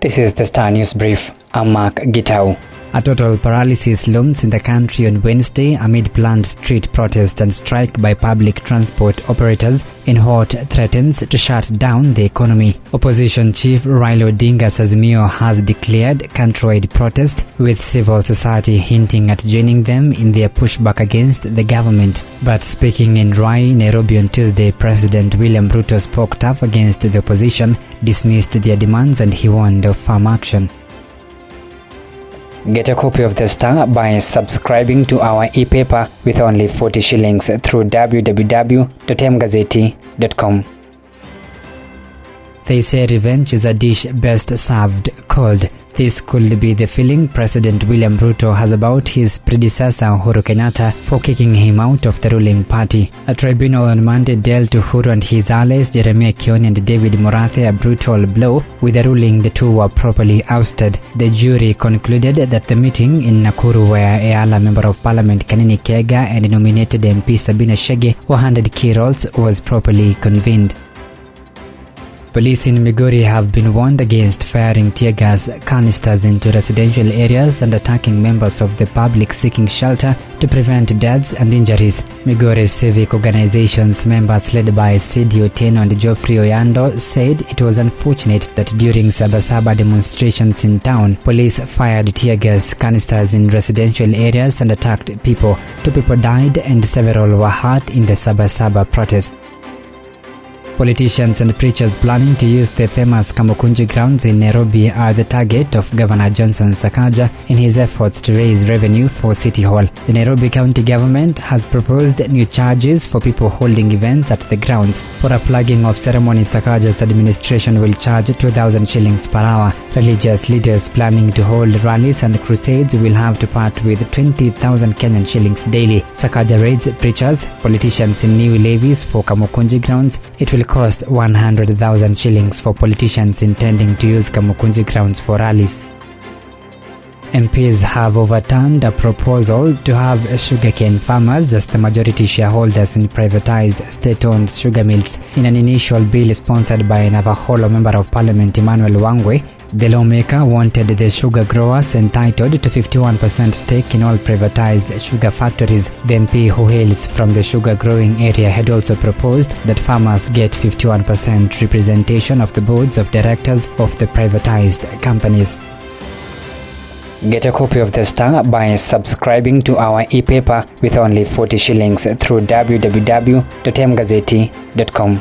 This is the Star News Brief. I'm Mark Gitau. A total paralysis looms in the country on Wednesday amid planned street protest and strike by public transport operators in what threatens to shut down the economy. Opposition Chief Raila Odinga's Azimio has declared countrywide protest, with civil society hinting at joining them in their pushback against the government. But speaking in Rai, Nairobi on Tuesday, President William Ruto spoke tough against the opposition, dismissed their demands, and he warned of firm action. Get a copy of The Star by subscribing to our e-paper with only 40 shillings through www.mgazeti.com. They say revenge is a dish best served cold. This could be the feeling President William Ruto has about his predecessor Uhuru Kenyatta for kicking him out of the ruling party. A tribunal on Monday dealt Uhuru and his allies Jeremiah Kioni and David Murathe a brutal blow, with a ruling the two were properly ousted. The jury concluded that the meeting in Nakuru, where Ayala Member of Parliament Kanini Kega and nominated MP Sabina Chege were handed key roles, was properly convened. Police in Migori have been warned against firing tear gas canisters into residential areas and attacking members of the public seeking shelter to prevent deaths and injuries. Migori civic organizations members led by Sidi Otieno and Geoffrey Oyando said it was unfortunate that during Sabasaba demonstrations in town, police fired tear gas canisters in residential areas and attacked people. 2 people died and several were hurt in the Sabasaba protest. Politicians and preachers planning to use the famous Kamokunji grounds in Nairobi are the target of Governor Johnson Sakaja in his efforts to raise revenue for City Hall. The Nairobi County government has proposed new charges for people holding events at the grounds. For a flagging of ceremony, Sakaja's administration will charge 2,000 shillings per hour. Religious leaders planning to hold rallies and crusades will have to part with 20,000 Kenyan shillings daily. Sakaja rates preachers, politicians in new levies for Kamokunji grounds. It will cost 100,000 shillings for politicians intending to use Kamokunji grounds for rallies. MPs have overturned a proposal to have sugarcane farmers as the majority shareholders in privatized state-owned sugar mills. In an initial bill sponsored by Navaholo Member of Parliament Emmanuel Wangwe, the lawmaker wanted the sugar growers entitled to 51% stake in all privatized sugar factories. The MP, who hails from the sugar growing area, had also proposed that farmers get 51% representation of the boards of directors of the privatized companies. Get a copy of The Star by subscribing to our e-paper with only 40 shillings through www.mgazeti.com.